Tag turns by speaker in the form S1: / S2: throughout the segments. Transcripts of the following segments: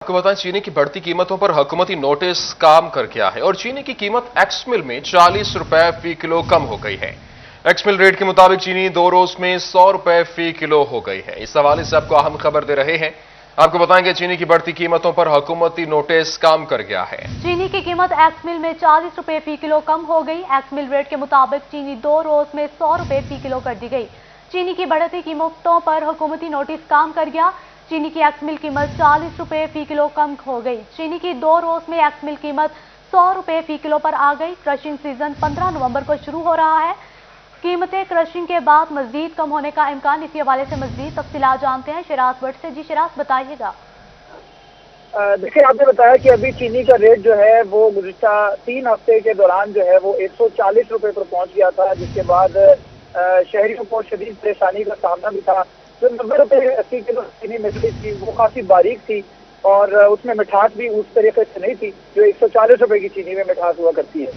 S1: आपको बताएं, चीनी की बढ़ती कीमतों पर हुकूमती नोटिस काम कर गया है और चीनी की कीमत एक्स मिल में 40 रुपए फी किलो कम हो गई है। एक्स मिल रेट के मुताबिक चीनी 2 रोज में 100 रुपए फी किलो हो गई है। इस हवाले से आपको अहम खबर दे रहे हैं। आपको बताएंगे, चीनी की बढ़ती कीमतों पर हुकूमती नोटिस काम कर गया है।
S2: चीनी की कीमत एक्स मिल में 40 रुपए फी किलो कम हो गई। एक्स मिल रेट के मुताबिक चीनी 2 रोज में 100 रुपए फी किलो कर दी गई। चीनी की बढ़ती कीमतों पर हुकूमती नोटिस काम कर गया। चीनी की एक्स मिल कीमत 40 रुपए फी किलो कम हो गई। चीनी की 2 रोज में एक्स मिल कीमत 100 रुपए फी किलो पर आ गई। क्रशिंग सीजन 15 नवंबर को शुरू हो रहा है। कीमतें क्रशिंग के बाद मजीद कम होने का इम्कान। इसी हवाले से मजीद तफसीलात जानते हैं शिराज भट्ट से। जी शिराज, बताइएगा।
S3: देखिए, आपने बताया कि अभी चीनी का रेट जो है वो गुज़िश्ता 3 हफ्ते के दौरान जो है वो 140 रुपए पर पहुंच गया था, जिसके बाद शहरियों को शदीद परेशानी का सामना भी था। जो 90 रुपए 80 किलो चीनी मिल रही थी वो काफी बारीक थी और उसमें मिठास भी उस तरीके से नहीं थी जो 140 रुपए की चीनी में मिठास हुआ करती है।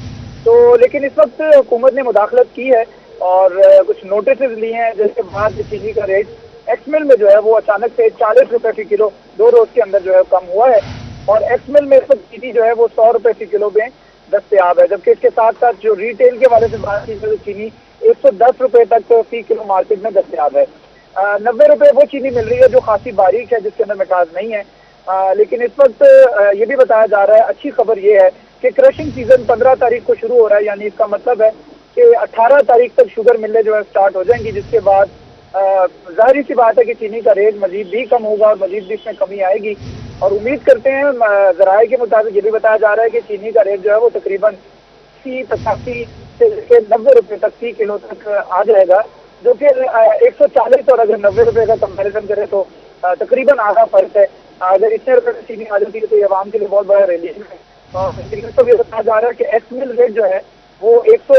S3: तो लेकिन इस वक्त हुकूमत ने मुदाखलत की है और कुछ नोटिस लिए हैं, जिसके बाद चीनी का रेट एक्स मिल में जो है वो अचानक से 40 रुपए फी किलो 2 रोज के अंदर जो है कम हुआ है और एक्स मिल में इस वक्त चीनी जो है वो 100 रुपए फी किलो में दस्तयाब है। जबकि इसके साथ साथ जो रिटेल के वाले से बात की तो चीनी 110 रुपए तक फी किलो मार्केट में दस्तयाब है। 90 रुपए वो चीनी मिल रही है जो खासी बारीक है, जिसके अंदर मिठास नहीं है। लेकिन इस वक्त ये भी बताया जा रहा है, अच्छी खबर ये है कि क्रशिंग सीजन 15 तारीख को शुरू हो रहा है, यानी इसका मतलब है कि 18 तारीख तक शुगर मिलें जो है स्टार्ट हो जाएंगी, जिसके बाद जाहिर सी बात है कि चीनी का रेट मजीद भी कम होगा और मजीद भी इसमें कमी आएगी। और उम्मीद करते हैं, जराये के मुताबिक ये भी बताया जा रहा है कि चीनी का रेट जो है वो तकरीबन 85 से लेकर 90 रुपए तक फी किलो तक आ जाएगा, जो कि 140 और अगर 90 रुपए का कंपैरिजन करें तो तकरीबन आधा फर्क है। अगर इतने रुपए की चीनी आ जाती है तो ये आवाम के लिए बहुत बड़ा रिलीफ है। तो ये बताया जा रहा है कि एक्स मिल रेट जो है वो 100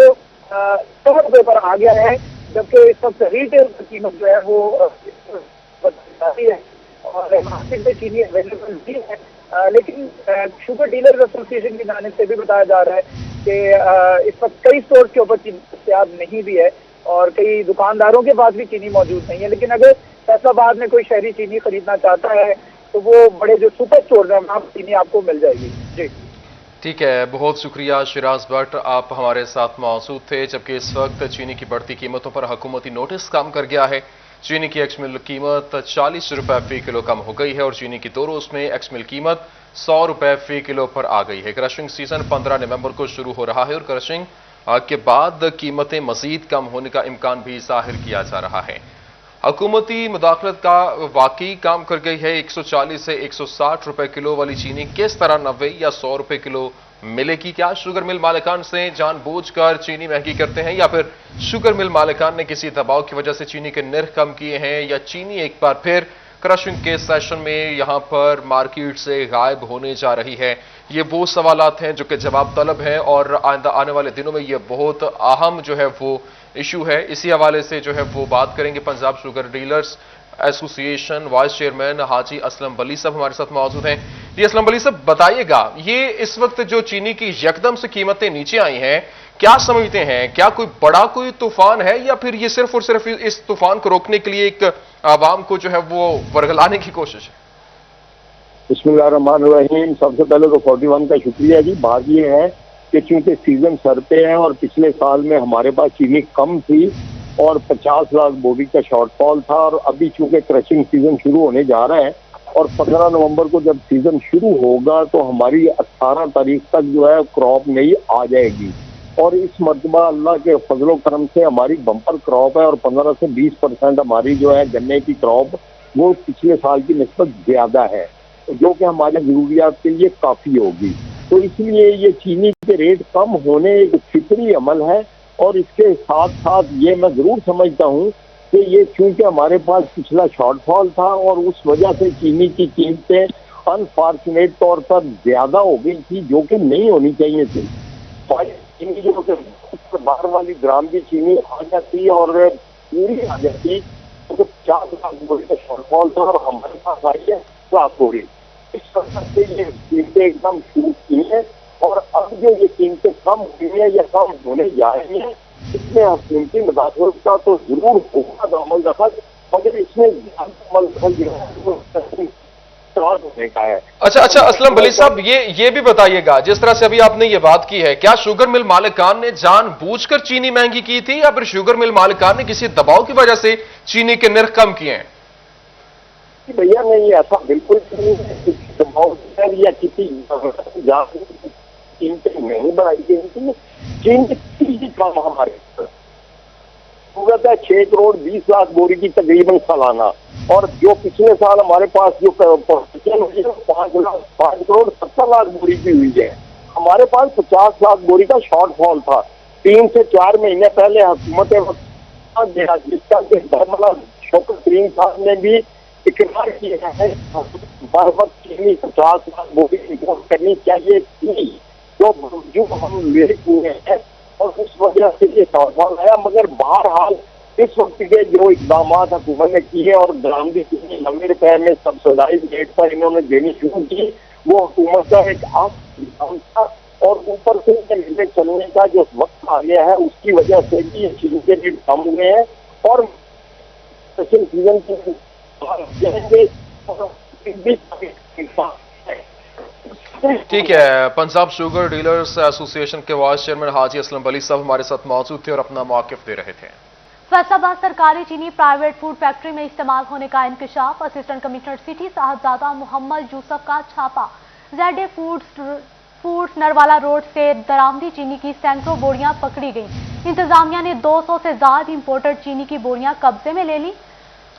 S3: रुपए पर आ गया है, जबकि इस वक्त रिटेल कीमत जो है वो बताती है और मार्केट में चीनी अवेलेबल भी है। लेकिन शुगर डीलर्स एसोसिएशन की जानिब से भी बताया जा रहा है कि इस वक्त कई स्टोर के ऊपर चीनी दस्तयाब नहीं भी है और कई दुकानदारों के पास भी चीनी मौजूद नहीं है। लेकिन अगर फैसलाबाद में कोई शहरी चीनी खरीदना चाहता है तो वो बड़े जो सुपर स्टोर हैं वहाँ चीनी आपको मिल जाएगी। जी
S1: ठीक है, बहुत शुक्रिया शिराज भट्ट, आप हमारे साथ मौजूद थे। जबकि इस वक्त चीनी की बढ़ती कीमतों पर हुकूमती नोटिस काम कर गया है। चीनी की एक्स मिल कीमत 40 रुपए फी किलो कम हो गई है और चीनी की 2 रोज में एक्स मिल कीमत 100 रुपए फी किलो पर आ गई है। क्रशिंग सीजन 15 नवंबर को शुरू हो रहा है और क्रशिंग के बाद कीमतें मजीद कम होने का इम्कान भी जाहिर किया जा रहा है। हुकूमती मुदाखलत का वाकई काम कर गई है। 140 से 160 रुपए किलो वाली चीनी किस तरह 90 या 100 रुपए किलो मिलेगी? क्या शुगर मिल मालिकान से जानबूझकर चीनी महंगी करते हैं या फिर शुगर मिल मालिकान ने किसी दबाव की वजह से चीनी के निर्ख कम किए हैं, या चीनी एक बार फिर क्रशिंग के सेशन में यहां पर मार्केट से गायब होने जा रही है? ये वो सवालात हैं जो कि जवाब तलब हैं और आइंदा आने वाले दिनों में ये बहुत अहम जो है वो इशू है। इसी हवाले से जो है वो बात करेंगे। Punjab sugar dealers association vice chairman Haji Aslam Wali Sahab हमारे साथ मौजूद हैं। जी असलम वली साहब, बताइएगा, ये इस वक्त जो चीनी की यकदम से कीमतें नीचे आई हैं, क्या समझते हैं? क्या कोई बड़ा कोई तूफान है या फिर ये सिर्फ और सिर्फ इस तूफान को रोकने के लिए एक आवाम को जो है वो वर्गलाने की कोशिश है?
S4: बिस्मिल्लाहिर्रहमानिर्रहीम। सबसे पहले तो 41 का शुक्रिया जी। बात ये है कि चूंकि सीजन सर पे है और पिछले साल में हमारे पास चीनी कम थी और 50 लाख बोरी का शॉर्टफॉल था और अभी चूंकि क्रशिंग सीजन शुरू होने जा रहा है और 15 नवंबर को जब सीजन शुरू होगा तो हमारी 18 तारीख तक जो है क्रॉप नई आ जाएगी और इस मरतबा अल्लाह के फजलो करम से हमारी बम्पर क्रॉप है और 15 से 20% हमारी जो है गन्ने की क्रॉप वो पिछले साल की निस्बत ज्यादा है, जो कि हमारे जरूरियात के लिए काफी होगी। तो इसलिए ये चीनी के रेट कम होने एक फितरी अमल है और इसके साथ साथ ये मैं जरूर समझता हूँ कि ये चूंकि हमारे पास पिछला शॉर्टफॉल था और उस वजह से चीनी की कीमतें अनफॉर्चुनेट तौर पर ज्यादा हो गई थी, जो कि नहीं होनी चाहिए थी। चीनी जो कि बाहर वाली ग्राम की चीनी आ जाती और पूरी आ जाती तो 50 लाख बोरी का शॉर्टफॉल था और हमारे पास आई है 1 बोरी। इस तरह से ये कीमतें एकदम शूट की है और अब जो ये कीमतें कम हुई है या कम होने जा रही है, इसमें हुकूमती मुदाखलत का तो जरूर होगा अमल दखल, मगर इसमें अमल दखल जो है स्टार्ट होने का है।
S1: अच्छा असलम वली साहब, ये भी बताइएगा, जिस तरह से अभी आपने ये बात की है, क्या शुगर मिल मालिकान ने जानबूझकर चीनी महंगी की थी या फिर शुगर मिल मालिकान ने किसी दबाव की वजह से चीनी के निर्ख कम किए हैं?
S4: भैया नहीं, ऐसा बिल्कुल नहीं है, किसी दबाव या किसी कीमतें नहीं बढ़ाई गई थी। चीनी कम हमारे सूरत है 6 करोड़ 20 लाख बोरी की तकरीबन सालाना, और जो पिछले साल हमारे पास जो प्रोडक्शन हुई है 5 करोड़ 70 लाख बोरी की हुई है। हमारे पास 50 लाख बोरी का शॉर्टफॉल था 3 से 4 महीने पहले हुकूमत गया, जिसका धर्मला शौकत करीम साहब ने भी इकरार किया है हर वक्त चीनी 50 लाख बोरी इम्पोर्ट करनी चाहिए थी, जो हम लेट हुए हैं और उस वजह से ये शॉर्टफॉल आया। मगर बहरहाल इस वक्त के जो इकदाम हुकूमत ने किए और बरामदी चीनी 90 रुपए में सब्सिडाइज रेट पर इन्होंने देनी शुरू की, वो हुकूमत का एक आम था, और ऊपर से मिलने चलने का जो वक्त आ गया है उसकी वजह से भी ये चीनी के रेट कम हुए हैं और सीजन के
S1: ठीक है, पंजाब शुगर डीलर्स एसोसिएशन के वाइस चेयरमैन हाजी असलम वली साहब हमारे साथ मौजूद थे और अपना मौकिफ दे रहे थे।
S2: फैसलाबाद सरकारी चीनी प्राइवेट फूड फैक्ट्री में इस्तेमाल होने का इंकशाफ, assistant commissioner city Sahibzada Muhammad Yusuf का छापा। ZA फूड्स नरवाला रोड से दरामदी चीनी की सैकड़ों बोरियां पकड़ी गई। इंतजामिया ने 200 से ज्यादा इंपोर्टेड चीनी की बोरियां कब्जे में ले ली।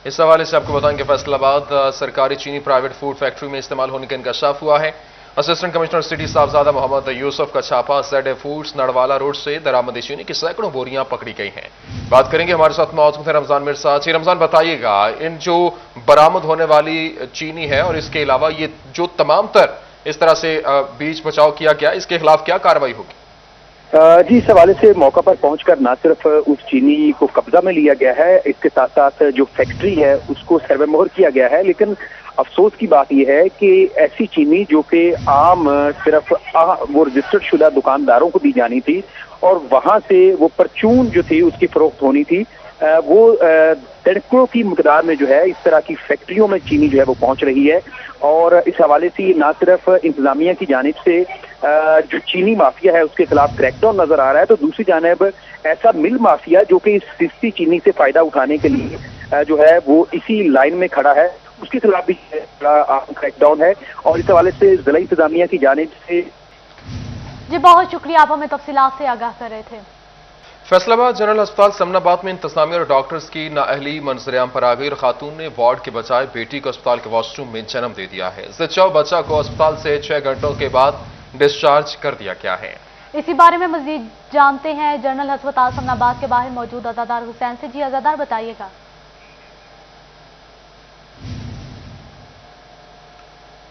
S1: इस हवाले से आपको बताएंगे फैसलाबाद सरकारी चीनी प्राइवेट फूड फैक्ट्री में इस्तेमाल होने का इंकशाफ हुआ है। Assistant commissioner city Sahibzada Muhammad Yusuf का छापा, ZA फूड्स नरवाला रोड से दरामदी चीनी की सैकड़ों बोरियां पकड़ी गई हैं। बात करेंगे, हमारे साथ मौजूद है रमजान मिर्जा। जी रमजान, बताइएगा इन जो बरामद होने वाली चीनी है और इसके अलावा ये जो तमाम तर इस तरह से बीच बचाव किया गया, इसके खिलाफ क्या कार्रवाई होगी?
S5: जी, इस हवाले से मौका पर पहुंचकर न सिर्फ उस चीनी को कब्जा में लिया गया है, इसके साथ साथ जो फैक्ट्री है उसको सर्वे मोहर किया गया है। लेकिन अफसोस की बात यह है कि ऐसी चीनी जो कि आम सिर्फ वो रजिस्टर्ड शुदा दुकानदारों को दी जानी थी और वहां से वो परचून जो थी उसकी फरोख्त होनी थी, वो सैकड़ों की मकदार में जो है इस तरह की फैक्ट्रियों में चीनी जो है वो पहुंच रही है। और इस हवाले से ना सिर्फ इंतजामिया की जानिब से जो चीनी माफिया है उसके खिलाफ क्रैकडाउन नजर आ रहा है, तो दूसरी जानिब ऐसा मिल माफिया जो कि इस सस्ती चीनी से फायदा उठाने के लिए जो है वो इसी लाइन में खड़ा है, उसके खिलाफ भी क्रैकडाउन है। और इस हवाले से जिला इंतजामिया की जानिब से
S2: जी बहुत शुक्रिया, आप हमें तफसीलात से आगाह कर रहे थे।
S1: फैसलाबाद जनरल अस्पताल समनाबाद में इंतजामिया और डॉक्टर्स की नाअहली मंजरेआम पर आ गई और खातून ने वार्ड के बजाय बेटी को अस्पताल के वॉशरूम में जन्म दे दिया है। जच्चा बच्चा को अस्पताल से 6 घंटों के बाद डिस्चार्ज कर दिया गया है।
S2: इसी बारे में मजीद जानते हैं जनरल अस्पताल समनाबाद के बाहर मौजूद अजादार हुसैन से। जी अजादार, बताइएगा।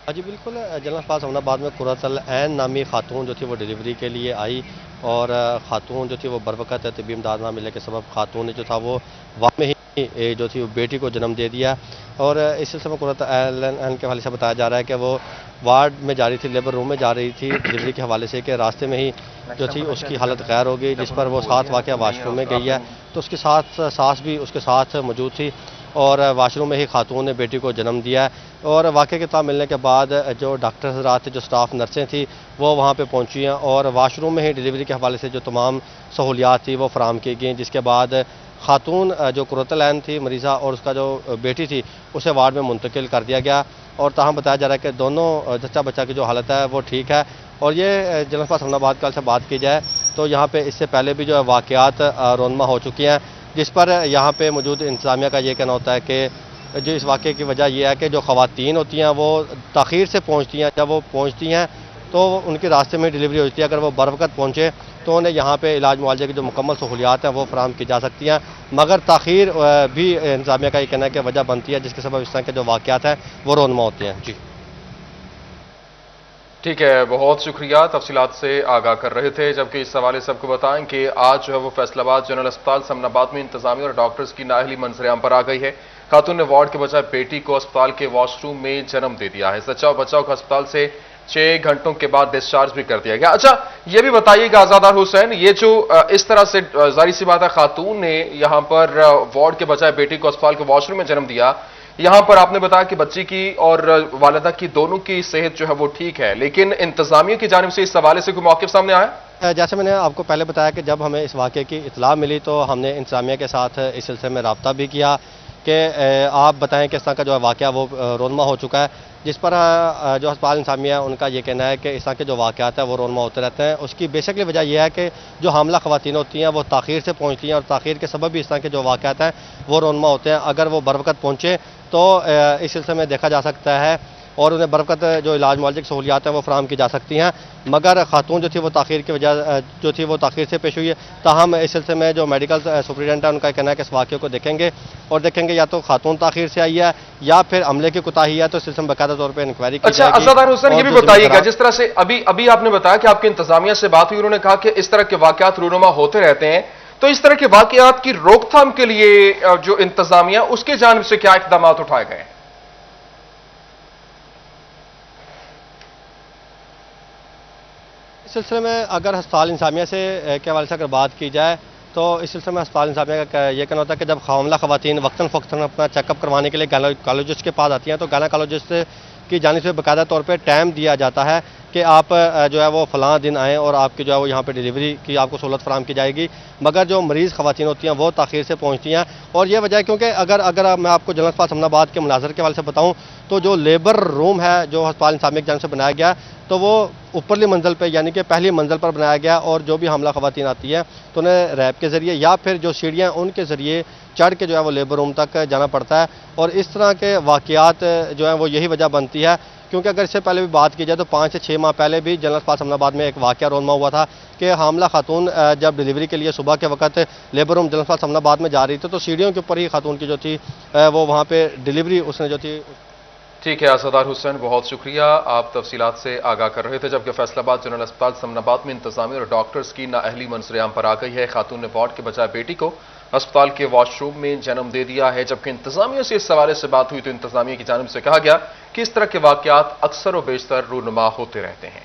S6: जी बिल्कुल, जनरल अस्पताल समनाबाद में कुर्रतुल ऐन नामी खातून जो थी वो डिलीवरी के लिए आई और खातून जो थी वो बरवकत तबी इमदाद ना मिलने के सबब खातून ने जो था वो वाक़ में ही जो थी वो बेटी को जन्म दे दिया। और इस सिलसिले में कुर्रतुल ऐन के हवाले से बताया जा रहा है कि वो वार्ड में जा रही थी, लेबर रूम में जा रही थी डिलीवरी के हवाले से, कि रास्ते में ही जो थी उसकी हालत गैर हो गई, जिस पर वो साथ वाक़या वाशरूम में गई है, तो उसके साथ सास भी उसके साथ मौजूद थी और वाशरूम में ही खातून ने बेटी को जन्म दिया। और वाक़े के इत्तला मिलने के बाद जो डॉक्टर हज़रात थे, जो स्टाफ नर्सें थी, वो वहाँ पे पहुँची हैं और वाशरूम में ही डिलीवरी के हवाले से जो तमाम सहूलियात थी वो फराम की गई, जिसके बाद खातून जो कुर्रतुल ऐन थी मरीज़ा और उसका जो बेटी थी उसे वार्ड में मुंतकिल कर दिया गया। और ताहम बताया जा रहा है कि दोनों जच्चा बच्चा की जो हालत है वो ठीक है। और ये जनरल अस्पताल समनाबाद कल से बात की जाए तो यहाँ पे इससे पहले भी जो है वाक़यात रोनमा हो चुकी हैं, जिस पर यहाँ पे मौजूद इंतजामिया का ये कहना होता है कि जो इस वाक़े की वजह यह है कि जो ख़वातीन होती हैं वो ताख़ीर से पहुँचती हैं, जब वो पहुँचती हैं तो उनके रास्ते में डिलीवरी होती है। अगर वो बरवकत पहुँचे तो उन्हें यहाँ पे इलाज मुआवजे की जो मुकम्मल सहूलियात हैं वो फराहम की जा सकती हैं, मगर ताख़ीर भी इंतजामिया का ये कहना है कि वजह बनती है, जिसके सबब इस तरह के जो वाक़यात हैं वो रोनमा होते हैं। जी
S1: ठीक है, बहुत शुक्रिया, तफसीलात से आगाह कर रहे थे। जबकि इस हवाले से आपको बताएं कि आज जो है वो फैसलाबाद जनरल अस्पताल समनाबाद में इंतजामिया और डॉक्टर्स की नाअहली मंजरेआम पर आ गई है। खातून ने वार्ड के बजाय बेटी को अस्पताल के वॉशरूम में जन्म दे दिया है। बचाव बचाव को अस्पताल से 6 घंटों के बाद डिस्चार्ज भी कर दिया गया। अच्छा, ये भी बताइएगा अजादार हुसैन, ये जो इस तरह से जाहिर सी बात है खातून ने यहाँ पर वार्ड के बजाय बेटी को अस्पताल के वॉशरूम में जन्म दिया, यहां पर आपने बताया कि बच्ची की और वालिदा की दोनों की सेहत जो है वो ठीक है, लेकिन इंतजामिया की जानिब से इस हवाले से कोई मौक़िफ़ सामने आया?
S6: जैसे मैंने आपको पहले बताया कि जब हमें इस वाक़े की इत्तला मिली तो हमने इंतज़ामिया के साथ इस सिलसिले में रब्ता भी किया कि आप बताएं किस तरह का जो है वाक़या वो रोनमा हो चुका है, जिस पर जो अस्पताल इंतज़ामिया उनका ये कहना है कि इस तरह के जो वाक़यात हैं वो रोनमा होते रहते हैं। उसकी बेसिकली वजह यह है कि जो हामला ख़वातीन होती हैं वो ताख़ीर से पहुँचती हैं और ताख़ीर के सबब भी इस तरह के जो वाक़यात हैं वो रोनमा होते हैं। अगर वो बरवक़्त पहुँचे तो इस सिलसिले में देखा जा सकता है और उन्हें बरवक़्त जो इलाज मुआलजे सहूलियात हैं वो फ़राहम की जा सकती हैं, मगर खातून जो थी वो ताख़ीर की वजह जो थी वो ताख़ीर से पेश हुई है। ताहम इस सिलसिले में जो मेडिकल सुपरिटेंडेंट है उनका कहना है कि इस वाक़े को देखेंगे और देखेंगे या तो खातून ताख़ीर से आई है या फिर अमले की कोताही है, तो इस सिलसिले में बाकायदा तौर पर इंक्वायरी की
S1: अच्छा,
S6: जाएगी।
S1: असदार हुसैन, ये भी बताइएगा, जिस तरह से अभी आपने बताया कि आपकी इंतजामिया से बात हुई, उन्होंने कहा कि इस तरह के वाक़यात रूनुमा होते रहते हैं, तो इस तरह के वाक़यात की रोकथाम के लिए जो इंतजामिया उसके जानिब से क्या इक़दाम उठाए गए?
S6: इस सिलसिले में अगर अस्पताल इंतज़ामिया से के हवाले से अगर बात की जाए तो इस सिलसिले में अस्पताल इंतज़ामिया का ये कहना होता है कि जब हामला ख़वातीन वक्तन फ़ौक्तन अपना चेकअप करवाने के लिए गायनोकोलॉजिस्ट के पास आती हैं तो गायनोकोलॉजिस्ट की जानिब से बाकायदा तौर पे टाइम दिया जाता है कि आप जो है वो फ़लाँ दिन आएँ और आपकी जो है वो यहाँ पे डिलीवरी की आपको सहूलत फराहम की जाएगी, मगर जो मरीज़ ख़वातीन होती हैं वो ताख़ीर से पहुँचती हैं। और ये वजह है क्योंकि अगर मैं आपको जनरल अस्पताल समनाबाद के मुनाज़र के हवाले से बताऊँ तो जो लेबर रूम है जो अस्पताल इंतज़ामिया की जानिब से बनाया गया तो वो ऊपरली मंजिल पे यानी कि पहली मंजिल पर बनाया गया और जो भी हमला ख़वातीन आती हैं तो उन्हें रैप के ज़रिए या फिर जो सीढ़ियाँ उनके ज़रिए चढ़ के जो है वो लेबर रूम तक जाना पड़ता है। और इस तरह के वाक़यात जो है वो यही वजह बनती है, क्योंकि अगर इससे पहले भी बात की जाए तो 5 से 6 माह पहले भी जनरल अस्पताल समनाबाद में एक वाक़या रोनमा हुआ था कि हामला खातून जब डिलीवरी के लिए सुबह के वक्त लेबर रूम जनरल अस्पताल समनाबाद में जा रही थी तो सीढ़ियों के ऊपर ही खातून की जो थी वो वहाँ पर डिलीवरी उसने जो थी।
S1: ठीक है असदार हुसैन, बहुत शुक्रिया, आप तफसीलात से आगाह कर रहे थे। जबकि फैसलाबाद जनरल अस्पताल समनाबाद में इंतजामिया और डॉक्टर्स की नाअहली मंजर-ए-आम पर आ गई है। खातून ने वार्ड के बजाय बेटी को अस्पताल के वॉशरूम में जन्म दे दिया है। जबकि इंतजामिया से इस हवाले से बात हुई तो इंतजामिया की जानिब से कहा गया कि इस तरह के वाक़यात अक्सर व बेशतर रूनुमा होते रहते हैं।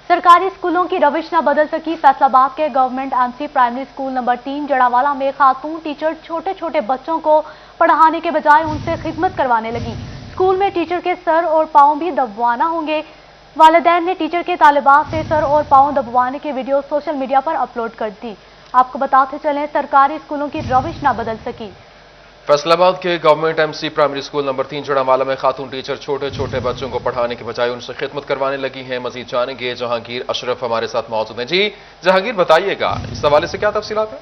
S2: सरकारी स्कूलों की रविश न बदल सकी। फैसलाबाद के government MC primary school number 3 Jaranwala में खातून टीचर छोटे छोटे बच्चों को पढ़ाने के बजाय उनसे खिदमत करवाने लगी। स्कूल में टीचर के सर और पांव भी दबवाना होंगे। वालिदैन ने टीचर के तालिबात से सर और पांव दबवाने की वीडियो सोशल मीडिया पर अपलोड कर दी। आपको बताते चलें, सरकारी स्कूलों की रविश न बदल सकी।
S1: फैसलाबाद के government MC primary school number 3 Jaranwala में खातून टीचर छोटे छोटे बच्चों को पढ़ाने के बजाय उनसे खिदमत करवाने लगी हैं। मजीद जानेंगे, जहांगीर अशरफ हमारे साथ मौजूद हैं। जी जहांगीर, बताइएगा इस हवाले से क्या तफसीलात है?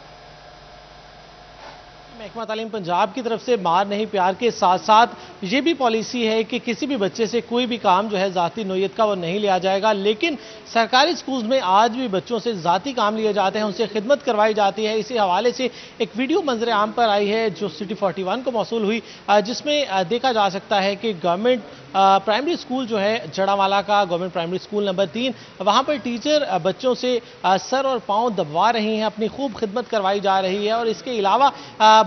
S7: महकमा तालीम पंजाब की तरफ से मार नहीं प्यार के साथ साथ ये भी पॉलिसी है कि किसी भी बच्चे से कोई भी काम जो है ज़ाती नोयत का वो नहीं लिया जाएगा। लेकिन सरकारी स्कूल्स में आज भी बच्चों से ज़ाती काम लिए जाते हैं, उनसे खिदमत करवाई जाती है। इसी हवाले से एक वीडियो मंजर आम पर आई है जो सिटी 41 को मौसूल हुई, जिसमें देखा जा सकता है कि गवर्नमेंट प्राइमरी स्कूल जो है जड़ावाला का गवर्नमेंट प्राइमरी स्कूल नंबर 3, वहाँ पर टीचर बच्चों से सर और पाँव दबवा रही हैं, अपनी खूब खिदमत करवाई जा रही है। और इसके अलावा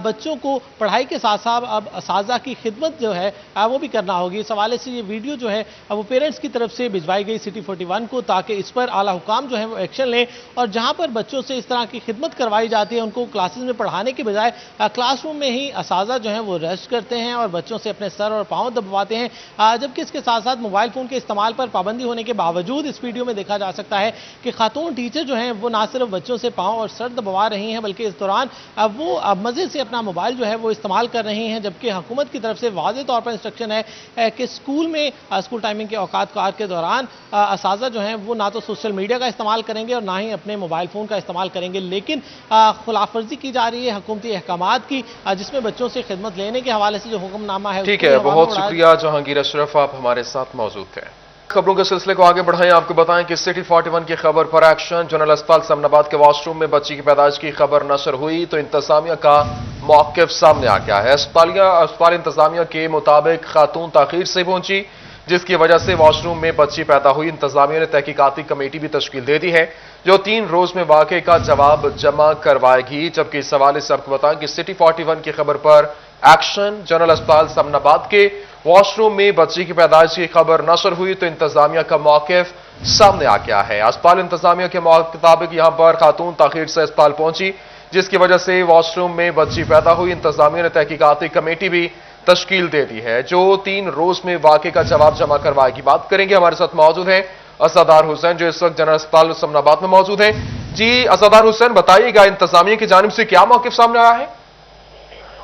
S7: बच्चों को पढ़ाई के साथ साथ अब असातिज़ा की खिदमत जो है वो भी करना होगी। इस हवाले से ये वीडियो जो है वो पेरेंट्स की तरफ से भिजवाई गई सिटी 41 को, ताकि इस पर आला हुकाम जो है वो एक्शन लें। और जहाँ पर बच्चों से इस तरह की खिदमत करवाई जाती है उनको क्लासेस में पढ़ाने के बजाय क्लासरूम में ही असातिज़ा जो है वो रेस्ट करते हैं और बच्चों से अपने सर और पाँव दबवाते हैं। जबकि इसके साथ साथ मोबाइल फ़ोन के इस्तेमाल पर पाबंदी होने के बावजूद इस वीडियो में देखा जा सकता है कि खातून टीचर जो हैं वो ना सिर्फ बच्चों से पाँव और सर दबवा रही हैं, बल्कि इस दौरान वो मज़े से अपना मोबाइल जो है वो इस्तेमाल कर रही हैं। जबकि हुकूमत की तरफ से वाज़ेह तौर पर इंस्ट्रक्शन है कि स्कूल में स्कूल टाइमिंग के औकात कार के दौरान असातिज़ा जो हैं वो ना तो सोशल मीडिया का इस्तेमाल करेंगे और ना ही अपने मोबाइल फ़ोन का इस्तेमाल करेंगे। लेकिन खिलाफ वर्जी की जा रही है हुकूमती अहकामात की, जिसमें बच्चों से खिदमत लेने के हवाले से जो हुक्मनामा है।
S1: ठीक है, बहुत शुक्रिया जहांगीर अशरफ, आप हमारे साथ मौजूद थे। खबरों के सिलसिले को आगे बढ़ाएं, आपको बताएं कि सिटी 41 की खबर पर एक्शन। जनरल अस्पताल समनाबाद के वॉशरूम में बच्ची की पैदाइश की खबर नशर हुई तो इंतजामिया का मौक़िफ़ सामने आ गया है। अस्पताल इंतजामिया के मुताबिक खातून ताखीर से पहुंची, जिसकी वजह से वॉशरूम में बच्ची पैदा हुई। इंतजामिया ने तहकीकाती कमेटी भी तश्कील दे दी है जो 3 रोज में वाक़े का जवाब जमा करवाएगी। जबकि इस हवाले से आपको बताएं कि सिटी 41 की खबर पर एक्शन। जनरल अस्पताल समनाबाद के वॉशरूम में बच्ची की पैदाइश की खबर नशर हुई तो इंतजामिया का मौक़िफ़ सामने आ गया है। अस्पताल इंतजामिया के मुताबिक यहां पर खातून ताखीर से अस्पताल पहुंची, जिसकी वजह से वॉशरूम में बच्ची पैदा हुई। इंतजामिया ने तहकीकाती कमेटी भी तश्कील दे दी है, जो 3 रोज में वाकई का जवाब जमा करवाएगी। बात करेंगे, हमारे साथ मौजूद हैं असदार हुसैन, जो इस वक्त जनरल अस्पताल समनाबाद में मौजूद हैं। जी असदार हुसैन, बताइएगा इंतजामिया की जानिब से क्या मौकिफ सामने आया है?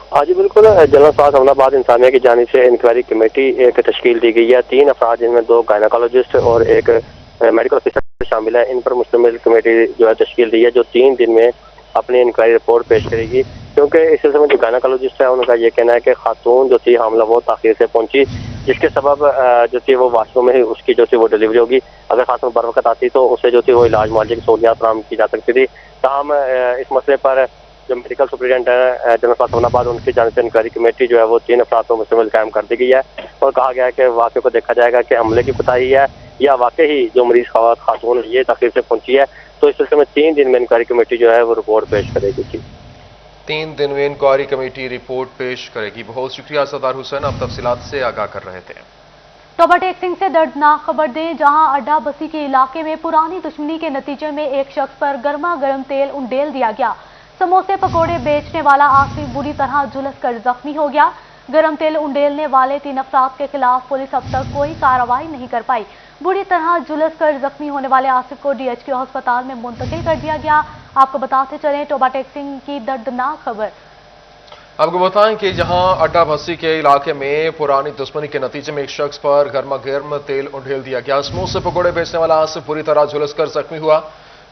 S6: हाँ जी बिल्कुल, जनरल अस्पताल समनाबाद इंतजामिया की जानिब से इंक्वायरी कमेटी एक तश्कील दी गई है। 3 अफराद, जिनमें 2 गायनाकोलॉजिस्ट और एक मेडिकल ऑफिसर शामिल है। इन पर मुश्तमिल कमेटी जो है तश्कील दी है, जो 3 दिन में अपनी इंक्वायरी रिपोर्ट पेश करेगी। क्योंकि इस सिलसिले में जो गायनाकोलॉजिस्ट है, उनका ये कहना है कि खातून जो थी हामला वो ताखिर से पहुंची, जिसके सबब जो थी वो वाशरूम में ही उसकी जो थी वो डिलीवरी होगी। अगर खातून बर वक्त आती तो उसे जो थी वो इलाज मुआवजे की सहूलियात फराहम की जा सकती थी। ताहम इस मसले पर जो मेडिकल सुपरिटेंडेंट है जनरल अस्पताल समनाबाद, उनकी जानिब से इंक्वायरी कमेटी जो है वो 3 अफराद को मुश्तमिल कायम कर दी गई है और कहा गया है कि वाक़े को देखा जाएगा कि हमले की कोताही है या वाकई ही जो मरीज खातून ये ताखिर से पहुंची है। तो इस सिलसिले में 3 दिन में इंक्वायरी कमेटी जो है वो रिपोर्ट पेश करेगी।
S1: 3 दिन में इंक्वायरी कमेटी रिपोर्ट पेश करेगी। बहुत शुक्रिया असदार हुसैन, आप तफसीलात से आगाह कर रहे थे।
S2: तोबा टेक सिंह से दर्दनाक खबर दें, जहां अड्डा बस्ती के इलाके में पुरानी दुश्मनी के नतीजे में एक शख्स पर गर्मा गर्म तेल उंडेल दिया गया। समोसे पकोड़े बेचने वाला आसिफ बुरी तरह झुलस कर जख्मी हो गया। गरम तेल उंडेलने वाले 3 अफराद के खिलाफ पुलिस अब तक कोई कार्रवाई नहीं कर पाई। बुरी तरह झुलस कर जख्मी होने वाले आसिफ को DHQ अस्पताल में मुंतकिल कर दिया गया। आपको बताते चलें तोबा टेक सिंह की दर्दनाक खबर।
S1: आपको बताएं कि जहां अड्डा बस्ती के इलाके में पुरानी दुश्मनी के नतीजे में एक शख्स पर गर्मा गर्म तेल उंडेल दिया गया। समोसे पकोड़े बेचने वाला आसिफ बुरी तरह झुलस कर जख्मी हुआ।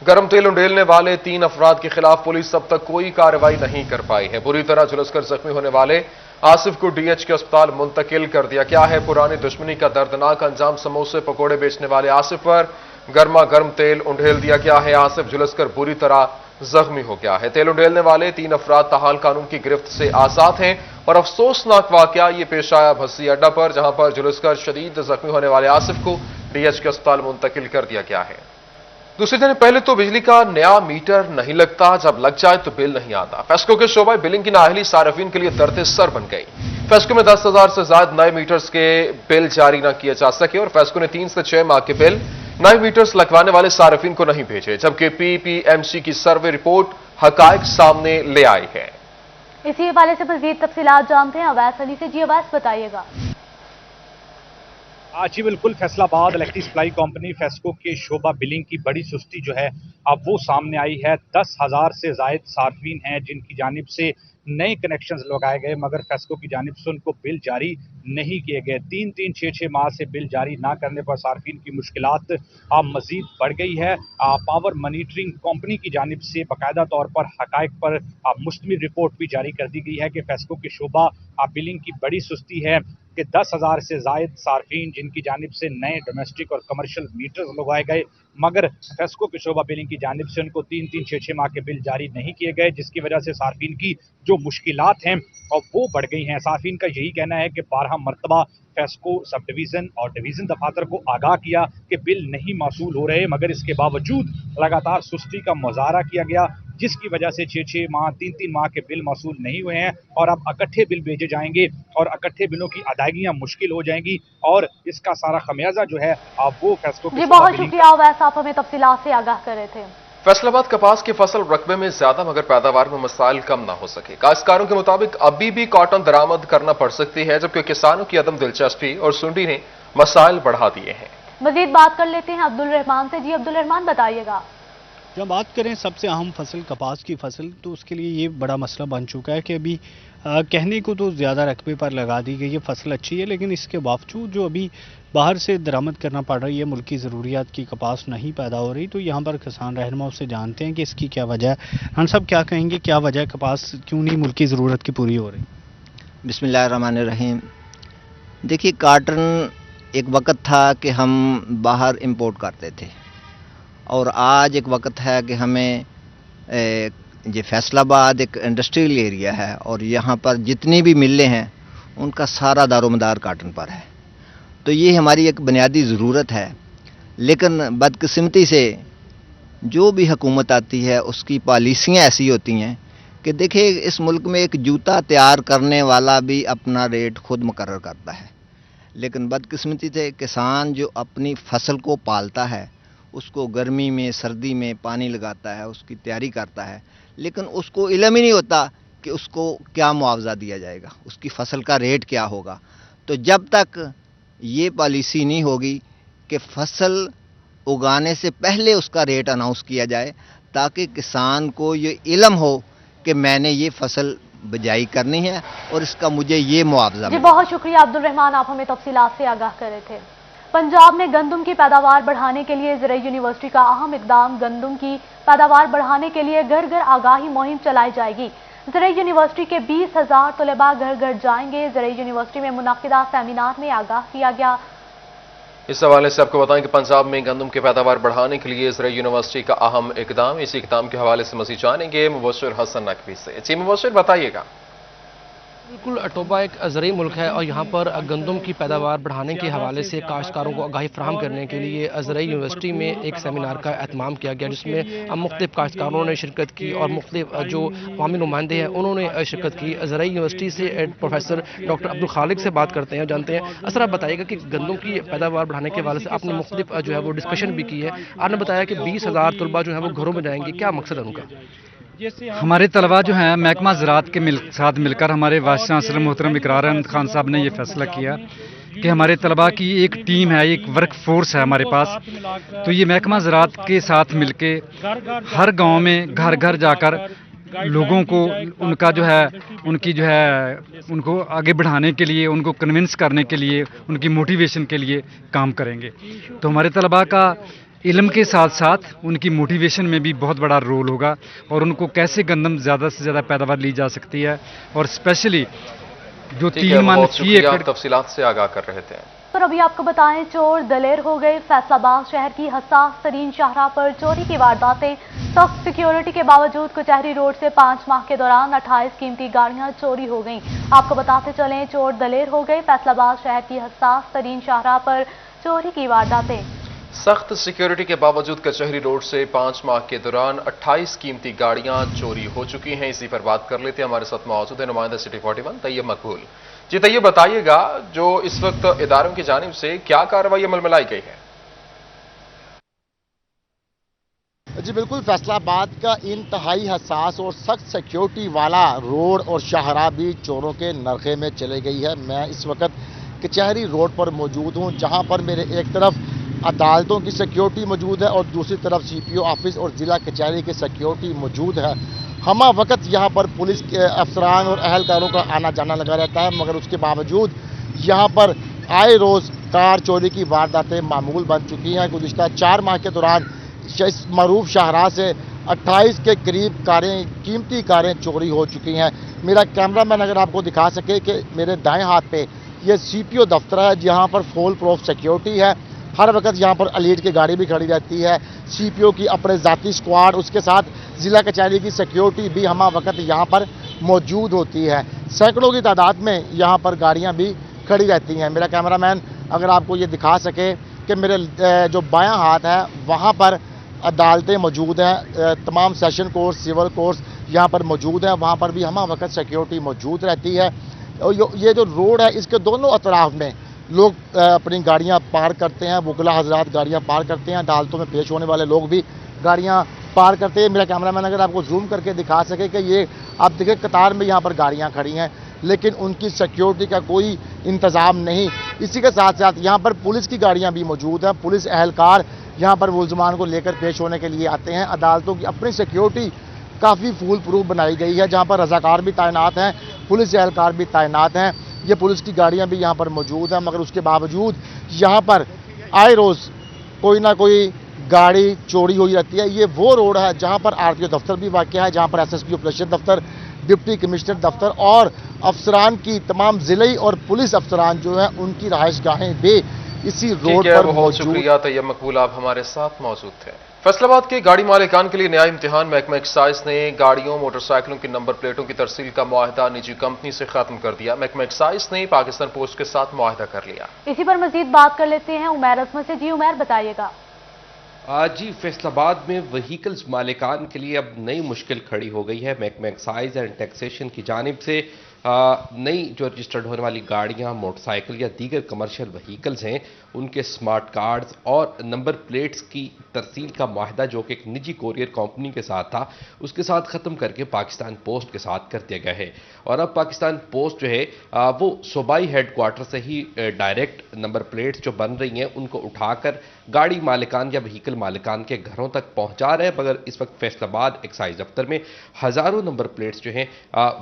S1: गर्म तेल उंडेलने वाले 3 अफराद के खिलाफ पुलिस अब तक कोई कार्रवाई नहीं कर पाई है। बुरी तरह झुलसकर जख्मी होने वाले आसिफ को DHQ अस्पताल मुंतकिल कर दिया गया है। पुरानी दुश्मनी का दर्दनाक अंजाम, समोसे पकोड़े बेचने वाले आसिफ पर गर्मा गर्म तेल उंडेल दिया गया है। आसिफ झुलसकर बुरी तरह जख्मी हो गया है। तेल उंडेलने वाले 3 अफराद ताहाल कानून की गिरफ्त से आजाद हैं और अफसोसनाक वाकया ये पेश आया बस्ती अड्डा पर, जहां पर झुलसकर शदीद जख्मी होने वाले आसिफ को DHQ अस्पताल मुंतकिल कर दिया गया है। दूसरे दिन पहले तो बिजली का नया मीटर नहीं लगता, जब लग जाए तो बिल नहीं आता। फेस्को के शोबा बिलिंग की नाअहली सार्फिन के लिए दर्द सर बन गई। फेस्को में 10,000 से ज्यादा नए मीटर्स के बिल जारी न किए जा सके और फेस्को ने 3 से 6 माह के बिल नए मीटर्स लगवाने वाले सार्फिन को नहीं भेजे, जबकि PPMC की सर्वे रिपोर्ट हकायक सामने ले आई है।
S2: इसी हवाले से मजीद तफसीलात जानते हैं अवैस अली से। जी अवैस, बताइएगा।
S8: जी बिल्कुल, Faisalabad electric supply company FESCO के शोबा बिलिंग की बड़ी सुस्ती जो है अब वो सामने आई है। 10,000 से जायद सार्फिन हैं जिनकी जानिब से नए कनेक्शंस लगाए गए, मगर फेस्को की जानिब से उनको बिल जारी नहीं किए गए। 3-3, 6-6 माह से बिल जारी ना करने पर सार्फिन की मुश्किलात मजीद बढ़ गई है। पावर मॉनिटरिंग कंपनी की जानिब से बाकायदा तौर पर हकायक पर मुश्तमिल रिपोर्ट भी जारी कर दी गई है कि फेस्को के शोबा बिलिंग की बड़ी सुस्ती है कि 10,000 से जायद सार्फिन जिनकी जानिब से नए डोमेस्टिक और कमर्शियल मीटर्स लगवाए गए, मगर फेस्को के शोबा बिलिंग की जानिब से उनको 3-3, 6-6 माह के बिल जारी नहीं किए गए, जिसकी वजह से सार्फिन की जो मुश्किलात हैं और वो बढ़ गई हैं। सार्फिन का यही कहना है कि 12 मरतबा फेस्को सब डिवीज़न और डिवीज़न दफातर को आगाह किया कि बिल नहीं मौसूल हो रहे, मगर इसके बावजूद लगातार सुस्ती का मुजाहरा किया गया, जिसकी वजह से 6-6 माह 3-3 माह के बिल मौसूल नहीं हुए हैं और अब इकट्ठे बिल भेजे जाएंगे और इकट्ठे बिलों की अदायगियां मुश्किल हो जाएंगी और इसका सारा खमियाजा जो है अब वो फेस्को के।
S2: जी बहुत शुक्रिया अवैस, आप हमें तफसीलात से आगाह कर रहे थे।
S1: फैसलाबाद कपास की फसल रकबे में ज्यादा मगर पैदावार में मसाइल कम ना हो सके। काश्तकारों के मुताबिक अभी भी कॉटन दरामद करना पड़ सकती है, जबकि किसानों की अदम दिलचस्पी और सुंडी ने मसाइल बढ़ा दिए हैं।
S2: मजीद बात कर लेते हैं अब्दुल रहमान से। जी अब्दुल रहमान, बताइएगा।
S9: जब बात करें सबसे अहम फसल कपास की फसल, तो उसके लिए ये बड़ा मसला बन चुका है कि अभी कहने को तो ज़्यादा रकबे पर लगा दी गई है, फसल अच्छी है, लेकिन इसके बावजूद जो अभी बाहर से दरामद करना पड़ रही है, मुल्की ज़रूरियात की कपास नहीं पैदा हो रही। तो यहाँ पर किसान रहनुमाओं से जानते हैं कि इसकी क्या वजह है। हम सब क्या कहेंगे, क्या वजह है, कपास क्यों नहीं मुल्की ज़रूरत की पूरी हो रही?
S10: बिस्मिल्लाहिर्रहमानिर्रहीम। देखिए, कॉटन एक वक़्त था कि हम बाहर इंपोर्ट करते थे और आज एक वक़्त है कि हमें ये फैसलाबाद एक इंडस्ट्रियल एरिया है और यहाँ पर जितनी भी मिलें हैं उनका सारा दारोमदार काटन पर है। तो ये हमारी एक बुनियादी ज़रूरत है, लेकिन बदकिस्मती से जो भी हुकूमत आती है उसकी पॉलिसियाँ ऐसी होती हैं कि देखिए, इस मुल्क में एक जूता तैयार करने वाला भी अपना रेट खुद मुकर्रर करता है, लेकिन बदकिस्मती से किसान जो अपनी फसल को पालता है उसको गर्मी में सर्दी में पानी लगाता है, उसकी तैयारी करता है, लेकिन उसको इल्म ही नहीं होता कि उसको क्या मुआवजा दिया जाएगा, उसकी फसल का रेट क्या होगा। तो जब तक ये पॉलिसी नहीं होगी कि फसल उगाने से पहले उसका रेट अनाउंस किया जाए, ताकि किसान को ये इल्म हो कि मैंने ये फसल बिजाई करनी है और इसका मुझे ये मुआवजा
S2: जी बहुत शुक्रिया अब्दुल रहमान, आप हमें तफसीलात से आगाह कर रहे थे। पंजाब में गंदम की पैदावार बढ़ाने के लिए ज़राई यूनिवर्सिटी का अहम इकदाम, गंदम की पैदावार बढ़ाने के लिए घर घर आगाही मुहिम चलाई जाएगी। ज़राई यूनिवर्सिटी के 20,000 तलबा घर घर जाएंगे। ज़राई यूनिवर्सिटी में मुनाकिदा सेमिनार में आगाह किया गया।
S1: इस हवाले से आपको बताएं कि पंजाब में गंदम की पैदावार बढ़ाने के लिए ज़राई यूनिवर्सिटी का अहम इकदाम, इसी इकदाम के हवाले से मज़ीद जानेंगे मुबश्शिर हसन नकवी से। जी मुबश्शिर, बताइएगा।
S11: बिल्कुल, टोबा एक ज़रई मुल्क है और यहाँ पर गंदम की पैदावार बढ़ाने के हवाले से काश्तकारों को आगाही फराहम करने के लिए ज़रई यूनिवर्सिटी में एक सेमिनार का एहतमाम किया गया, जिसमें मुख्तलिफ काश्तकारों ने शिरकत की और मुख्तलिफ जो अवामी नुमाइंदे हैं उन्होंने शिरकत की। ज़रई यूनिवर्सिटी से प्रोफेसर डॉक्टर अब्दुल खालिक से बात करते हैं, जानते हैं। असर आप बताइएगा कि गंदम की पैदावार बढ़ाने के हवाले से आपने मुख्तलिफ जो है वो डिस्कशन भी की है। आपने बताया कि 20,000 तलबा जो है वो घरों में जाएंगे, क्या मकसद है उनका?
S12: हमारे तलबा जो हैं महकमा ज़राअत के साथ मिलकर हमारे वाइस चांसलर मोहतरम इकरार अहमद खान साहब ने ये फैसला किया कि हमारे तलबा की एक टीम है, एक वर्क फोर्स है हमारे पास। तो ये महकमा ज़राअत के साथ मिलके हर गांव में घर घर जाकर लोगों को उनका जो है उनको आगे बढ़ाने के लिए, उनको कन्विंस करने के लिए, उनकी मोटिवेशन के लिए काम करेंगे। तो हमारे तलबा का इल्म के साथ साथ उनकी मोटिवेशन में भी बहुत बड़ा रोल होगा और उनको कैसे गंदम ज़्यादा से ज़्यादा पैदावार ली जा सकती है और स्पेशली जो 3 मन की एकड़
S1: तफसीलात से आगाह कर रहे थे।
S2: और अभी आपको बताएं, चोर दलेर हो गए। फैसलाबाद शहर की हसास तरीन शाहराह पर चोरी की वारदातें। सख्त सिक्योरिटी के बावजूद कचहरी रोड से 5 माह के दौरान 28 कीमती गाड़ियां चोरी हो गईं। आपको बताते चलें, चोर दलेर हो गए। फैसलाबाद शहर की हसास तरीन शाहराह पर चोरी की वारदातें।
S1: सख्त सिक्योरिटी के बावजूद कचहरी रोड से 5 माह के दौरान 28 कीमती गाड़ियां चोरी हो चुकी हैं। इसी पर बात कर लेते हैं, हमारे साथ मौजूद है नुमाइंदा सिटी 41 तैयब मकबूल। जी तैयब, बताइएगा जो इस वक्त इदारों की जानिब से क्या कार्रवाई अमल में लाई गई है?
S13: जी बिल्कुल, फैसलाबाद का इंतहाई हसास और सख्त सिक्योरिटी वाला रोड और शाहराह भी चोरों के नरखे में चले गई है। मैं इस वक्त कचहरी रोड पर मौजूद हूँ, जहाँ पर मेरे एक तरफ अदालतों की सिक्योरिटी मौजूद है और दूसरी तरफ CPO ऑफिस और ज़िला कचहरी की सिक्योरिटी मौजूद है। हमा वक्त यहाँ पर पुलिस के अफसरान और अहलकारों का आना जाना लगा रहता है, मगर उसके बावजूद यहाँ पर आए रोज़ कार चोरी की वारदातें मामूल बन चुकी हैं। गुज़िश्ता 4 माह के दौरान इस मरूफ शाहराह से 28 के करीब कीमती कारें चोरी हो चुकी हैं। मेरा कैमरामैन अगर आपको दिखा सके कि मेरे दाएँ हाथ पे ये CPO दफ्तर है, जहाँ पर फुल प्रूफ सिक्योरिटी है। हर वक्त यहाँ पर एलीट की गाड़ी भी खड़ी रहती है, CPO की अपने ज़ाती स्क्वाड, उसके साथ ज़िला कचहरी की सिक्योरिटी भी हमा वक्त यहाँ पर मौजूद होती है। सैकड़ों की तादाद में यहाँ पर गाड़ियाँ भी खड़ी रहती हैं। मेरा कैमरामैन अगर आपको ये दिखा सके कि मेरे जो बायां हाथ है वहाँ पर अदालतें मौजूद हैं, तमाम सेशन कोर्ट, सिविल कोर्ट्स यहाँ पर मौजूद हैं, वहाँ पर भी हमा वक्त सिक्योरिटी मौजूद रहती है। और ये जो रोड है इसके दोनों अतराफ में लोग अपनी गाड़ियां पार करते हैं, वकला हजरात गाड़ियां पार करते हैं, अदालतों में पेश होने वाले लोग भी गाड़ियां पार करते हैं। मेरा कैमरामैन अगर आपको जूम करके दिखा सके कि ये आप देखें कतार में यहाँ पर गाड़ियां खड़ी हैं, लेकिन उनकी सिक्योरिटी का कोई इंतज़ाम नहीं। इसी के साथ साथ यहाँ पर पुलिस की गाड़ियाँ भी मौजूद हैं, पुलिस एहलकार यहाँ पर मुलजमान को लेकर पेश होने के लिए आते हैं। अदालतों की अपनी सिक्योरिटी काफ़ी फूल प्रूफ बनाई गई है, जहाँ पर रजाकार भी तैनात हैं, पुलिस एहलकार भी तैनात हैं। ये पुलिस की गाड़ियां भी यहाँ पर मौजूद हैं, मगर उसके बावजूद यहाँ पर आए रोज़ कोई ना कोई गाड़ी चोरी हुई रहती है। ये वो रोड है जहाँ पर RTO दफ्तर भी वाक़ है, जहाँ पर SSP ऑपरेशन दफ्तर, डिप्टी कमिश्नर दफ्तर और अफसरान की तमाम ज़िले और पुलिस अफसरान जो हैं उनकी रहायश गाहें भी इसी रोड पर
S1: बहुत शुक्रिया तैयब मकबूल, आप हमारे साथ मौजूद थे। फैसलाबाद के गाड़ी मालिकान के लिए नया इम्तिहान। महकमा एक्साइज ने गाड़ियों मोटरसाइकिलों की नंबर प्लेटों की तरसील का मुआहदा निजी कंपनी से खत्म कर दिया। महकमा एक्साइज ने पाकिस्तान पोस्ट के साथ मुआहदा कर लिया।
S2: इसी पर मजीद बात कर लेते हैं उमैर अजमत से। जी उमैर, बताइएगा।
S14: आज ही फैसलाबाद में व्हीकल्स मालिकान के लिए अब नई मुश्किल खड़ी हो गई है। महकमा एक्साइज एंड टैक्सेशन की जानिब से नई जो रजिस्टर्ड होने वाली गाड़ियां, मोटरसाइकिल या दीगर कमर्शियल व्हीकल्स हैं, उनके स्मार्ट कार्ड्स और नंबर प्लेट्स की तरसील का माहिदा जो कि एक निजी कोरियर कंपनी के साथ था, उसके साथ ख़त्म करके पाकिस्तान पोस्ट के साथ कर दिया गया है। और अब पाकिस्तान पोस्ट जो है वो सूबाई हेडक्वार्टर से ही डायरेक्ट नंबर प्लेट्स जो बन रही हैं उनको उठाकर गाड़ी मालिकान या व्हीकल मालिकान के घरों तक पहुंचा रहे हैं। मगर इस वक्त फैसलाबाद एक्साइज दफ्तर में हज़ारों नंबर प्लेट्स जो हैं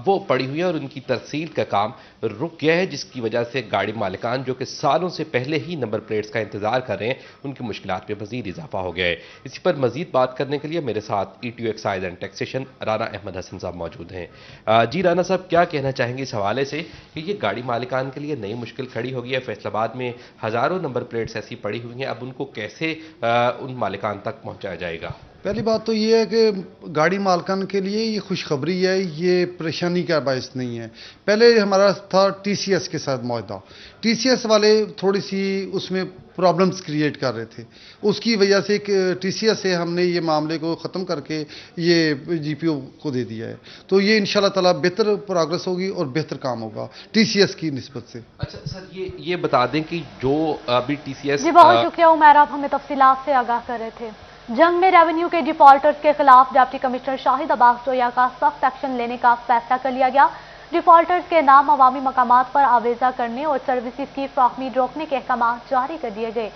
S14: वो पड़ी हुई हैं और उनकी तरसील का काम रुक गया है, जिसकी वजह से गाड़ी मालिकान जो कि सालों से पहले ही नंबर प्लेट्स का इंतजार कर रहे हैं, उनकी मुश्किलात में मजीद इजाफा हो गया है। इसी पर मजीद बात करने के लिए मेरे साथ ETO excise and taxation Rana Ahmad Hasan sahab मौजूद हैं। जी राना साहब, क्या कहना चाहेंगे इस हवाले से कि ये गाड़ी मालिकान के लिए नई मुश्किल खड़ी हो गई है? फैसलाबाद में हज़ारों नंबर प्लेट्स ऐसी पड़ी हुई हैं, अब उनको कैसे उन मालिकान तक पहुंचाया जाएगा?
S15: पहली बात तो ये है कि गाड़ी मालकान के लिए ये खुशखबरी है, ये परेशानी का बायस नहीं है। पहले हमारा था TCS के साथ मुआहदा, TCS वाले थोड़ी सी उसमें प्रॉब्लम्स क्रिएट कर रहे थे, उसकी वजह से TCS से हमने ये मामले को ख़त्म करके ये GPO को दे दिया है। तो ये इंशाल्लाह ताला बेहतर प्रोग्रेस होगी और बेहतर काम होगा TCS की निस्बत से।
S14: अच्छा सर, ये बता दें कि जो अभी TCS...
S2: जी बहुत शुक्रिया उमैर, आप हमें तफसीलात से आगाह कर रहे थे। जंग में रेवेन्यू के डिफॉल्टर्स के खिलाफ डिप्टी कमिश्नर शाहिद अब्बास जोया का सख्त एक्शन लेने का फैसला कर लिया गया। डिफॉल्टर्स के नाम अवामी मकामात पर आवेजा करने और सर्विसेज की फ्राहमी रोकने के अहकाम जारी कर दिए गए।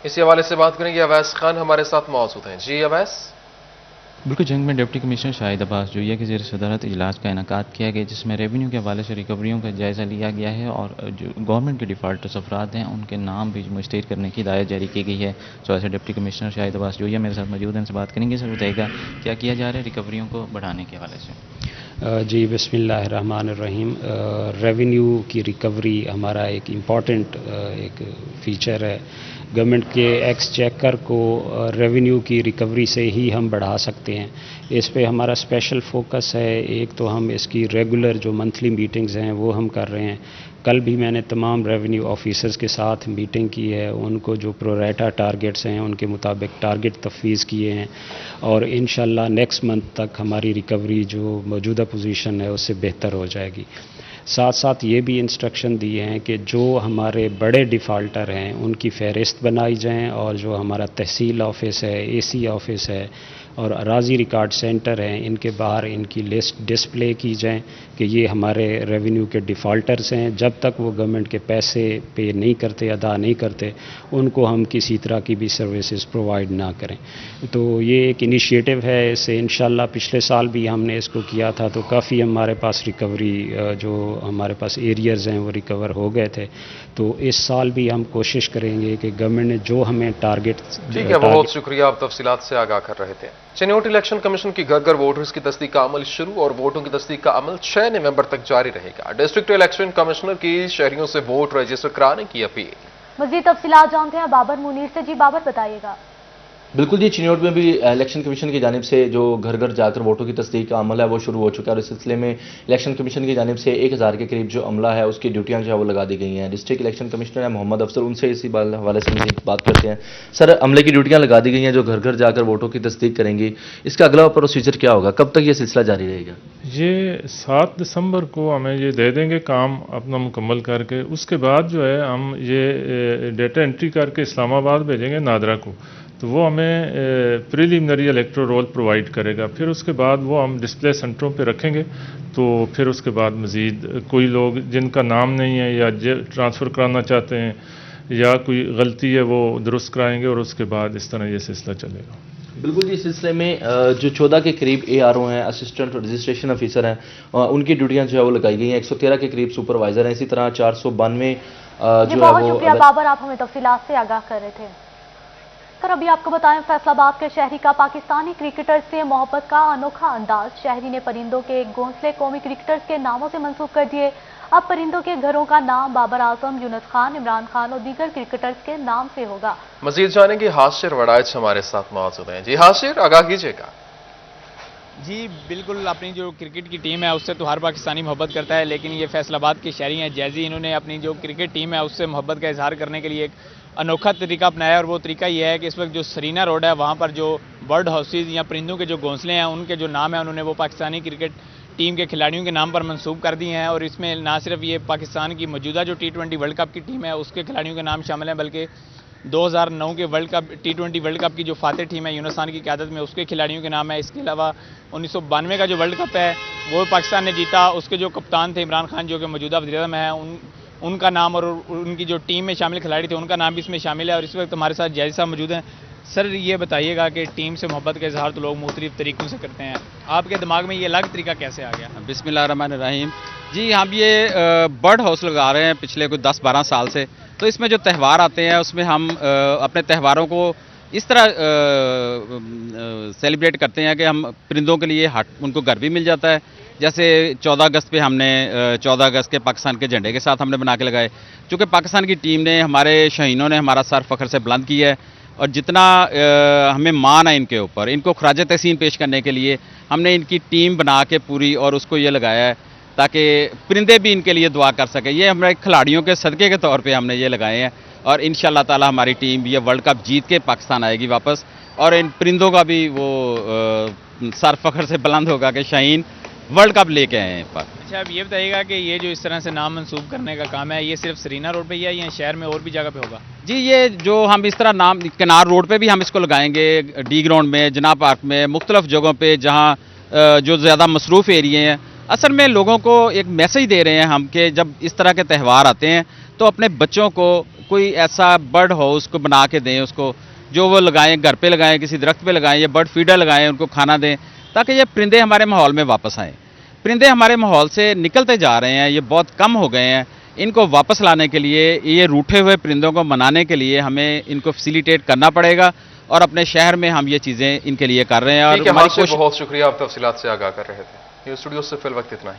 S1: इसी हवाले से बात करेंगे, अवैस खान हमारे साथ मौजूद हैं। जी अवैस।
S16: बिल्कुल, जंग में डिप्टी कमिश्नर शाहिद अब्बास जोया के ज़ेर सदारत इजलास का इनेकाद किया गया, जिसमें रेवेन्यू के हवाले से रिकवरियों का जायज़ा लिया गया है और जो गवर्नमेंट के डिफ़ॉल्टर्स अफराद हैं उनके नाम भी मुस्तैद करने की हिदायत जारी की गई है। तो ऐसे डिप्टी कमिश्नर शाहिद अब्बास जोया मेरे साथ मौजूद हैं, उनसे बात करेंगे। सर बताइएगा क्या किया जा रहा है रिकवरियों को बढ़ाने के हवाले से?
S17: जी बिस्मिल्लाहिर्रहमानिर्रहीम। रेवेन्यू की रिकवरी हमारा एक इम्पॉर्टेंट एक फ़ीचर है। गवर्नमेंट के एक्सचेकर को रेवेन्यू की रिकवरी से ही हम बढ़ा सकते हैं। इस पे हमारा स्पेशल फोकस है। एक तो हम इसकी रेगुलर जो मंथली मीटिंग्स हैं वो हम कर रहे हैं। कल भी मैंने तमाम रेवेन्यू ऑफिसर्स के साथ मीटिंग की है, उनको जो प्रोरेटा टारगेट्स हैं उनके मुताबिक टारगेट तफवीज़ किए हैं और इंशाल्लाह नेक्स्ट मंथ तक हमारी रिकवरी जो मौजूदा पोजीशन है उससे बेहतर हो जाएगी। साथ साथ ये भी इंस्ट्रक्शन दिए हैं कि जो हमारे बड़े डिफ़ाल्टर हैं उनकी फ़हरिस्त बनाई जाएँ और जो हमारा तहसील ऑफिस है, AC ऑफिस है और अराजी रिकॉर्ड सेंटर हैं, इनके बाहर इनकी लिस्ट डिस्प्ले की जाए कि ये हमारे रेवेन्यू के डिफ़ाल्टर्स हैं। जब तक वो गवर्नमेंट के पैसे पे नहीं करते, अदा नहीं करते, उनको हम किसी तरह की भी सर्विसेज प्रोवाइड ना करें। तो ये एक इनिशिएटिव है। इससे इंशाल्लाह पिछले साल भी हमने इसको किया था तो काफ़ी हमारे पास रिकवरी जो हमारे पास एरियाज़ हैं वो रिकवर हो गए थे। तो इस साल भी हम कोशिश करेंगे कि गवर्नमेंट ने जो हमें टारगेट...
S1: ठीक है, बहुत शुक्रिया, आप तफसीलात से आगाह कर रहे थे। चिन्होट इलेक्शन कमीशन की घर घर वोटर्स की तस्दीक का अमल शुरू और वोटों की तस्दीक का अमल 6 नवंबर तक जारी रहेगा। डिस्ट्रिक्ट इलेक्शन कमिश्नर की शहरियों से वोट रजिस्टर कराने की अपील।
S2: मजीद तफसीलात जानते हैं बाबर मुनीर से। जी बाबर बताइएगा।
S18: बिल्कुल जी, चिन्होट में भी इलेक्शन कमीशन की जानिब से जो घर घर जाकर वोटों की तस्दीक का अमल है वो शुरू हो चुका है और इस सिलसिले में इलेक्शन कमीशन की जानिब से 1000 के करीब जो अमला है उसकी ड्यूटियां जो है वो लगा दी गई हैं। डिस्ट्रिक्ट इलेक्शन कमिश्नर है मोहम्मद अफसर, उनसे इसी हवाले से मज़ीद बात करते हैं। सर, अमले की ड्यूटियां लगा दी गई हैं जो घर घर जाकर वोटों की तस्दीक करेंगी, इसका अगला प्रोसीजर क्या होगा, कब तक ये सिलसिला जारी रहेगा?
S19: ये 7 दिसंबर को हमें ये दे देंगे काम अपना मुकम्मल करके। उसके बाद जो है हम ये डेटा एंट्री करके इस्लामाबाद भेजेंगे नादरा को, तो वो हमें प्रीलिमिनरी इलेक्टोरल रोल प्रोवाइड करेगा। फिर उसके बाद वो हम डिस्प्ले सेंटरों पे रखेंगे। तो फिर उसके बाद मज़ीद कोई लोग जिनका नाम नहीं है या ट्रांसफ़र कराना चाहते हैं या कोई गलती है वो दुरुस्त कराएंगे और उसके बाद इस तरह ये सिलसिला चलेगा।
S18: बिल्कुल जी, इस सिलसिले में जो 14 के करीब ARO हैं, असिस्टेंट रजिस्ट्रेशन ऑफिसर हैं, उनकी ड्यूटियां जो है वो लगाई गई हैं। 113 के करीब सुपरवाइज़र हैं। इसी तरह 492 जो है वो...
S2: शुक्रिया बाबर, आप हमें तफसीलात से आगाह कर रहे थे। सर अभी आपको बताएं, फैसलाबाद के शहरी का पाकिस्तानी क्रिकेटर्स से मोहब्बत का अनोखा अंदाज। शहरी ने परिंदों के घोंसले कौमी क्रिकेटर्स के नामों से मंसूब कर दिए। अब परिंदों के घरों का नाम बाबर आजम, यूनुस खान, इमरान खान और दीगर क्रिकेटर्स के नाम से होगा।
S1: मजीद जानेंगे, हाशिर वड़ाइच हमारे साथ मौजूद हैं। जी हाशिर, आगाह कीजिएगा।
S20: जी बिल्कुल, अपनी जो क्रिकेट की टीम है उससे तो हर पाकिस्तानी मोहब्बत करता है, लेकिन ये फैसलाबाद के शहरी हैं जैजी, इन्होंने अपनी जो क्रिकेट टीम है उससे मोहब्बत का इजहार करने के लिए एक अनोखा तरीका अपनाया और वो तरीका ये है कि इस वक्त जो सरीना रोड है वहाँ पर जो बर्ड हाउसेज या परिंदों के जो घोंसले हैं उनके जो नाम है उन्होंने वो पाकिस्तानी क्रिकेट टीम के खिलाड़ियों के नाम पर मंसूब कर दिए हैं और इसमें ना सिर्फ ये पाकिस्तान की मौजूदा जो T20 वर्ल्ड कप की टीम है उसके खिलाड़ियों के नाम शामिल हैं, बल्कि 2009 के world cup T20 world cup की जो फातेह टीम है यूनुस खान की क़यादत में उसके खिलाड़ियों के नाम है। इसके अलावा 1992 का जो वर्ल्ड कप है वो पाकिस्तान ने जीता, उसके जो कप्तान थे इमरान खान जो कि मौजूदा वज़ीर-ए-आज़म हैं उनका नाम और उनकी जो टीम में शामिल खिलाड़ी थे उनका नाम भी इसमें शामिल है। और इस वक्त हमारे साथ जायज़ साहब मौजूद हैं। सर ये बताइएगा कि टीम से मोहब्बत का इजहार तो लोग मुख्तलिफ तरीक़ों से करते हैं, आपके दिमाग में ये अलग तरीका कैसे आ गया?
S21: बिस्मिल्लाहिर्रहमानिर्रहीम। जी हम ये बर्ड हाउस लगा रहे हैं पिछले कोई 10-12 साल से। तो इसमें जो त्यौहार आते हैं उसमें हम अपने त्यौहारों को इस तरह सेलिब्रेट करते हैं कि हम परिंदों के लिए उनको घर भी मिल जाता है। जैसे 14 अगस्त पे हमने 14 अगस्त के पाकिस्तान के झंडे के साथ हमने बना के लगाए। चूँकि पाकिस्तान की टीम ने, हमारे शहीनों ने हमारा सर फ़ख्र से बुलंद किया है और जितना हमें मान है इनके ऊपर, इनको खराज तहसीन पेश करने के लिए हमने इनकी टीम बना के पूरी और उसको ये लगाया है ताकि परिंदे भी इनके लिए दुआ कर सकें। ये हमारे खिलाड़ियों के सदक़े के तौर पे हमने ये लगाए हैं और इंशाअल्लाह ताला हमारी टीम ये वर्ल्ड कप जीत के पाकिस्तान आएगी वापस और इन परिंदों का भी वो सर फ़ख्र से बुलंद होगा कि शाहीन वर्ल्ड कप लेके आए हैं पर।
S20: अच्छा, अब ये बताइएगा कि ये जो इस तरह से नाम मंसूब करने का काम है ये सिर्फ सरीना रोड पे ही है या शहर में और भी जगह पे होगा?
S21: जी ये जो हम इस तरह नाम किनार रोड पे भी हम इसको लगाएंगे, डी ग्राउंड में, जनाब पार्क में, मुख्तलिफ जगहों पे जहाँ जो ज़्यादा मसरूफ़ एरिए हैं। असल में लोगों को एक मैसेज दे रहे हैं हम कि जब इस तरह के त्यौहार आते हैं तो अपने बच्चों को कोई ऐसा बर्ड हाउस को बना के दें, उसको जो वो लगाएं, घर पे लगाएं, किसी दरख्त पे लगाएं या बर्ड फीडर लगाएं, उनको खाना दें ताकि ये परिंदे हमारे माहौल में वापस आएँ। परिंदे हमारे माहौल से निकलते जा रहे हैं, ये बहुत कम हो गए हैं। इनको वापस लाने के लिए, ये रूठे हुए परिंदों को मनाने के लिए हमें इनको फैसिलिटेट करना पड़ेगा और अपने शहर में हम ये चीज़ें इनके लिए कर रहे हैं। और
S1: बहुत शुक्रिया, आप तफसीलात से आगाह कर रहे थे। न्यूज़ स्टूडियो से फिल वक्त इतना ही।